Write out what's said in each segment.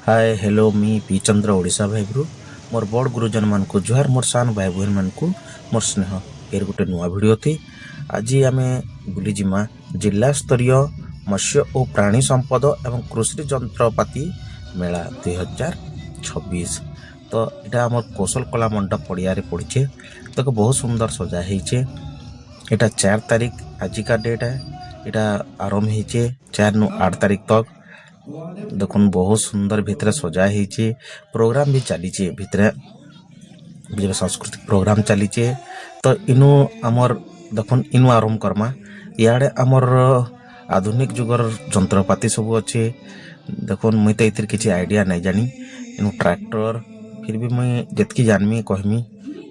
Hi hello मी P चंद्र ओडिशा भाईब्रु मोर बड़ गुरुजन मान को जुहार मोर सान भाई बहन मान को मोर स्नेह फेर गोटे नुआ भिडियो थी आज आम बुली जिमा जिला स्तरीय मत्स्य और प्राणी संपद एवं कृषि जंत्रपाति मेला 2026 तो यहाँ आम कौशल कला मंडप पड़िया पड़े तो बहुत सुंदर सजा है। यहाँ 4 तारीख आज का डेट है। यहाँ आरंभ हो 4 नु 8 तारीख तक देखुन बहुत सुंदर भितर सजा है। प्रोग्राम भी चली भितर सांस्कृतिक प्रोग्राम चली तो इनु आमर देखुन इनु आरंभ करमा इे आमर आधुनिक जुगर जंत्रपाति सब अच्छे देखुन मुई तो ये किसी आइडिया नहीं जानी इनु ट्रैक्टर फिर भी मुई जितकी जानमी कहमी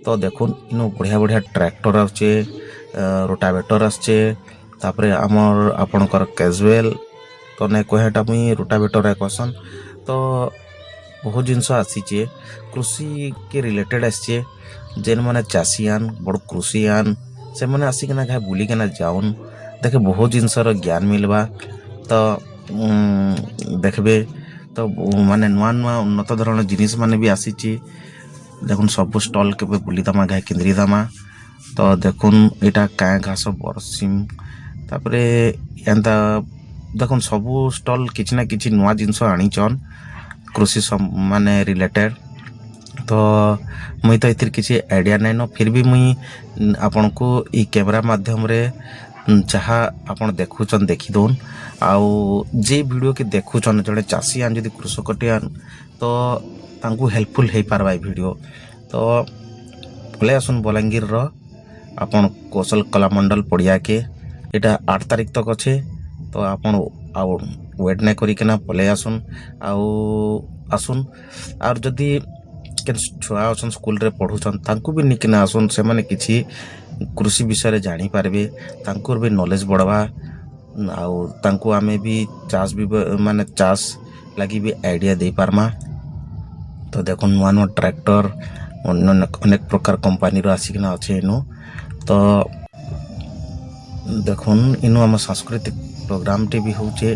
तो देखुन इनु बढ़िया बढ़िया ट्रैक्टर आछे रोटावेटर आछे तापरे आमर आपणकर कैजुअल तो नहीं कहटा मुई रोटावेटर कहसन तो बहुत जिनस आसी कृषि के रिलेटेड आसी जेन मैंने चाषीआन बड़ कृषिआन से मैंने आसिकना क्या बुलिकना जाऊन देखे बहुत जिनसर ज्ञान मिलवा तो देखबे तो माने नुआ नुआ उन्नत धरण जिनिस माने भी आसी देखुन सब स्टल के बुली दमा घाए केन्द्री दमा तो देखुन यहाँ क्या घास बरसीम तापरे एंता देखुन सबू स्टल किसी ना किसी नुआ जिनस आनीचन कृषि माने रिलेटेड तो मुई तो इतिर किसी आइडिया नहीं न फिर भी मुई आपन को ई कैमरा माध्यम रे जहाँ आपन देखुचन देखी दौन आउ जे वीडियो के देखुचन जड़े चाषी आन जदि कृषकटे आन तो तांकू हेल्पफुल हो पारबा वीडियो तो पले आसन बलांगीर रो आपन कौशल कला मंडल पड़िया के यहाँ 8 तारीख तक अच्छे तो आपन आउ वेट नहीं करिकना पले आसन आसुन और जदि के छुआ अच्छन स्कूल रे पढ़ुछन तांकू भी निकिना आसन से माने किछि कृषि विषय रे जानी पारबे तांकुर भी नॉलेज बढ़वा आउ तांकू आमे भी चाष भी माने चाष लगी भी आइडिया दे पारमा तो देखो नुआ नुआ ट्रैक्टर अनेक प्रकार कंपनी रो आसिकना अच्छे इनु तो देखुन इनु आम सांस्कृतिक प्रोग्राम टे भी होचे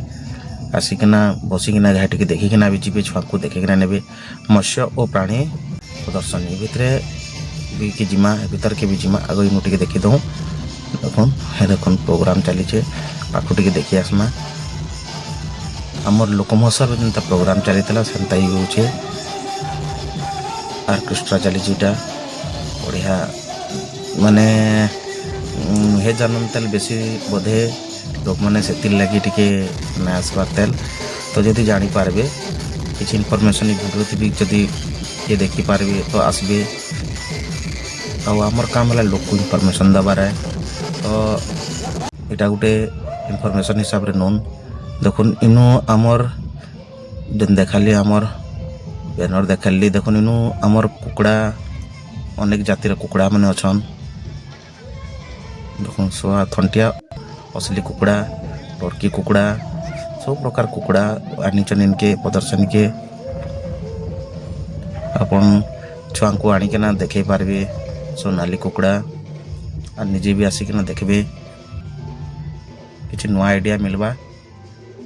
आसिकना बसिकना घाटी के देखिकिना भी जीवे छुआ को देखिकिना नेबे मत्स्य और प्राणी प्रदर्शनी भितरे भी कि जिमा भीतर के भी जिमा आगे इनु टिके देखि दऊ देखुन प्रोग्राम चली पाखु टिके देखि आसमा हमर लोक महोत्सव जेनता प्रोग्राम चली सेंता ही होचे ऑर्केस्ट्रा चली बढ़िया माने हे जानन तेल बेसी बोधे लोक मैंने से लगी टिके ना आसबार तेल तो जदि जानी पारबे किसी इनफॉरमेशन वीडियो थी जदि ये देखी पारबे तो आसबे आमर काम है लोक को इनफॉरमेशन दबार है तो यहाँ गोटे इनफॉरमेशन हिसाब रे नोन देखुन इनु आमर जेन देखाली आमर बैनर देखाली देखुन इनु आमर कुकड़ा अनेक जातिर कुकड़ा माने अछन देखुन सोआ थंटिया असली कुकड़ा टर्की कुकड़ा सब प्रकार कुकड़ा आनीचन इनके प्रदर्शनी के अपन छुआ को आनिकना देखे पारबे सोनाली कुकड़ा और निजे भी आसिकना देखबे किसी नुआ आइडिया मिलवा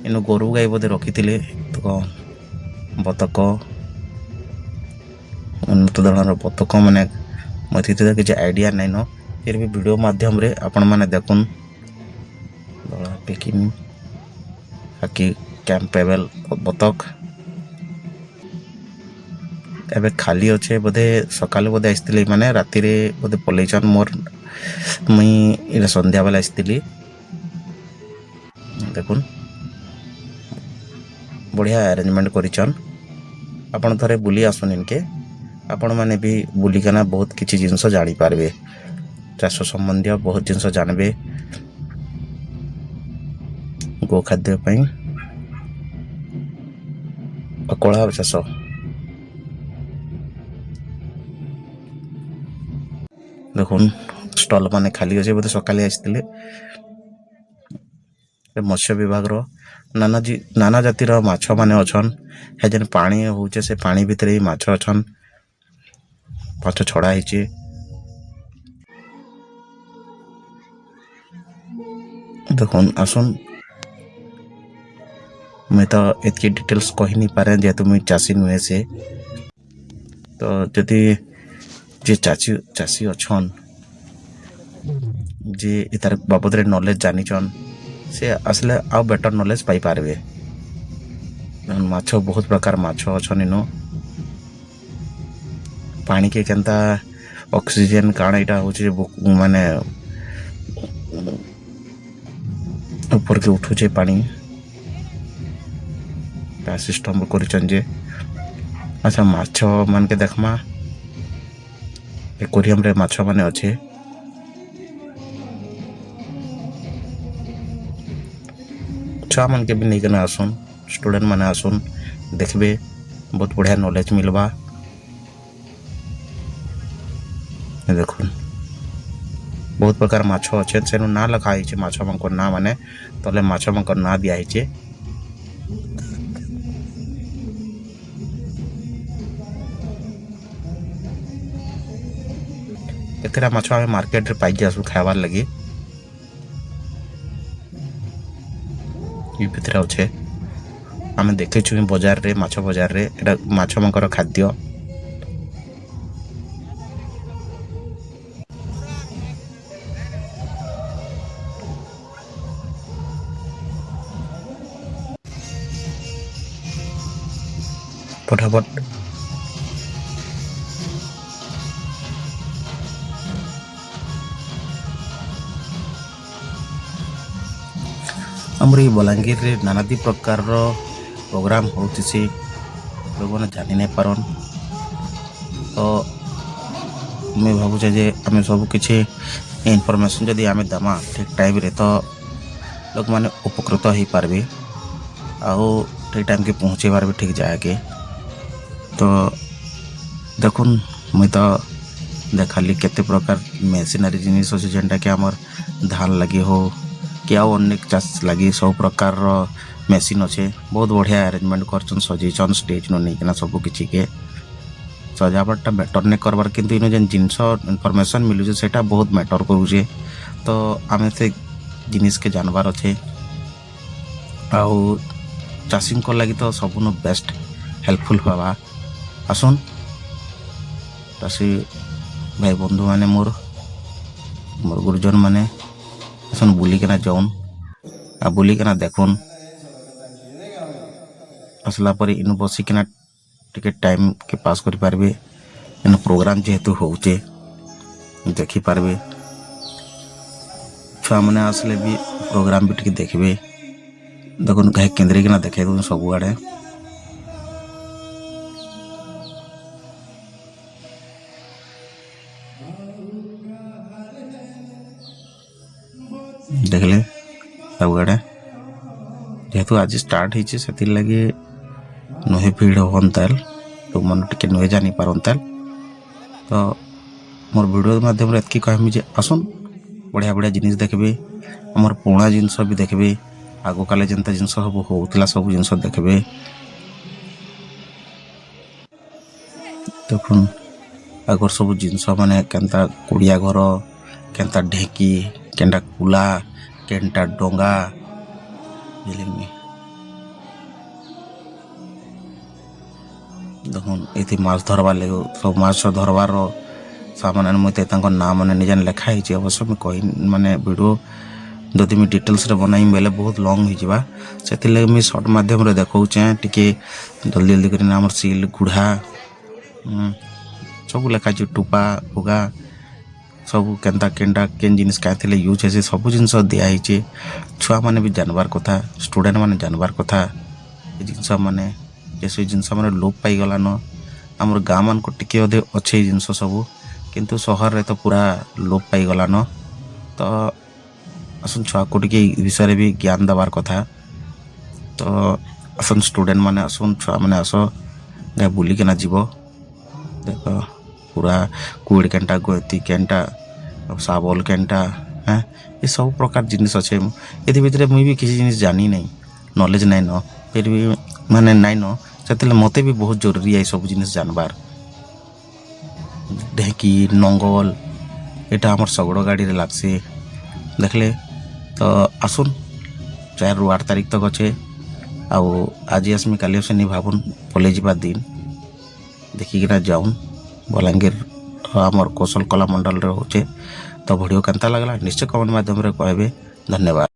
इनु गोरु गाई बोधे रखी तो बतक उन्नत धरण बतक मैंने मत किसी आइडिया नहीं न फिर भी वीडियो माध्यम रे आपण माने देखुन पेकिन हाकी कैंपेबल बतक एबे खाली अच्छे बोधे सकाल बोधे आसती माने राति रे बोधे पलैचन मोर मुई संध्या बेला आसती देखुन बढ़िया अरेंजमेंट करिचन आपण थरे बुली आसुन इनके आपण माने भी बुलिकना बहुत किछि जिनस जानी पारबे चाष संबंधी बहुत जिनस जानबे गो खाद्य कला चाष देखुन स्टल माने खाली अच्छे बोधे सकाले आसते मत्स्य विभाग रो नाना जातिर माछ माने अछन हे जेन पानी होचे से पानी भितर ही माछ अछन माछ छड़ा हिचे देखुन आसुन मैं तो एतकी डिटेल्स कही नहीं पारे जेहेतु मुझे चाषी नुहे से। तो जदि जे चाषी अच्छन जे तार बाबद रे नॉलेज जानिछन से आसले आ बेटर नॉलेज पाई पारबे। माछ बहुत प्रकार माछ अच्छन इनो पानी के केनता ऑक्सीजन काण इटा होचे माने ऊपर के उठुचे पानी ता सिस्टम करिछन जे। अच्छा माछ मान के देखमा एक्वेरियम रे माछ माने अच्छे छुआ मन के भी नहीं करना आसुन स्टूडेंट माने आसुन देखबे बहुत बढ़िया नॉलेज मिलवा। देखुन बहुत प्रकार माछ अच्छे सेनु ना लखा है माछ मन ना माने तले माछ मन ना दिया है। केतेरा माछ आमे मार्केट रे पाई जासु खाबार लगी ये भितर अच्छे आमे देखिछु बाजार रे माछ बाजार रे एटा माछ मनकर खाद्य। फटाफट हमरी बलांगीर रे नानादी प्रकार रो प्रोग्राम होतिसी लोग ने जानि नहीं पारन। तो मैं भावुँ जे आम सब किसी इनफॉरमेशन जदि आम दमा ठीक टाइम रे तो लोक माने उपकृत हो पारबे आउ ठीक टाइम के पहुँचे पारबे ठीक जाके। तो देखुन मुई तो देखाली केते प्रकार मेसिनरी जिनिस अच्छे जेनटा कि आमर धान लगी हो कि अनेक चाष लगी सब प्रकार मेसीन अच्छे बहुत बढ़िया अरेंजमेंट कर सजेसन स्टेज नु नहीं सब किसी के सजावटा बेटर नहीं करवार किंतु इन जेन जिनस इनफॉरमेशन मिलूचे सेटा बहुत मैटर करूचे। तो आम से जिनिस के जानवर अच्छे आउ चाषी को लगी तो सबुन बेस्ट हेल्पफुल हवा। आसुन चाषी भाई बंधु माने मोर गुरुजन माने आसन बुलिकना जाऊन आ बुलिकना देखुन आसला पर इन बसिकना टिके टाइम के पास करि पारबे। इन प्रोग्राम जेहेतु होचे देखि पारबे छुआ माने आसले भी प्रोग्राम भी टिके देखबे। देखुन कहे केंद्रीकना देखे दउन सब आड़े देखले सब आड़े जेहेतु आज स्टार्ट होइचे सेतिर लगे नुहे भीड़ होताल तो मन टिके नुहे जानी पारताल। तो मोर वीडियो माध्यम रे एतकी कहमी जे आसुन बढ़िया बढ़िया जिनिस देखबे हमर पुराना जिनस भी देखबे आगो काले जनता जिनस सब होतला सब जिनस देखबे। देखुन आगर सब जिनस माने केनता कुड़िया घर केनता ढेकी केनता कुला केनता डोंगा बुझलिनी। देखुन एथि माछ धरबार लगे सब माछ धरबार सामान मते तांको नाम माने निजन लेखा हिचे अवश्य में कहि माने वीडियो जदि मैं डिटेल्स रे बनाई बेले बहुत लॉन्ग हिजबा सेति लगे मैं शॉर्ट माध्यम रे देखौचे टिके जल्दी जल्दी करी हमर सील गुढ़ा सब लेखा जे टुपा उगा सब केनता केनता केन जिनिस काथिले यूज है सब जिनिस दिया हिचे। छुआ माने भी जानबार कथा स्टूडेंट माने जानबार कथा जिनिस माने जैसे जिनस माने लोप पाई गला न हमर गाँ मान को टिके अधे अच्छे जिनस सब किंतु शहर रे तो पूरा लोप पाई गला न। तो आसन छुआ को टिके विषय भी ज्ञान दबार कथा। तो आसन स्टूडेंट माने आसन छुआ माने आसो गा बुली के ना जीवो देख पूरा कुड़ केनटा गोती केनटा साबल केनटा हैं ये सब प्रकार जिनिस अच्छे ये भितर मुई भी किसी जिनिस जानी नहीं नॉलेज नहीं न फिर भी माने नहीं न से मते भी बहुत जरूरी है सब जिनिस जानबार। ढेकी नंगल एटा हमर सगड़ गाड़ी रे लागसी देखले। तो आसुन 4 ରୁ 8 तारीख तक अच्छे आउ आज आसमी काली आसनी भावुन पलि जा दिन देखिकिना जाऊन बलांगीर आमर कौशल कला मंडल रे होचे। तो वीडियो केनता लगला निश्चय कमेंट माध्यम रे कहबे। धन्यवाद।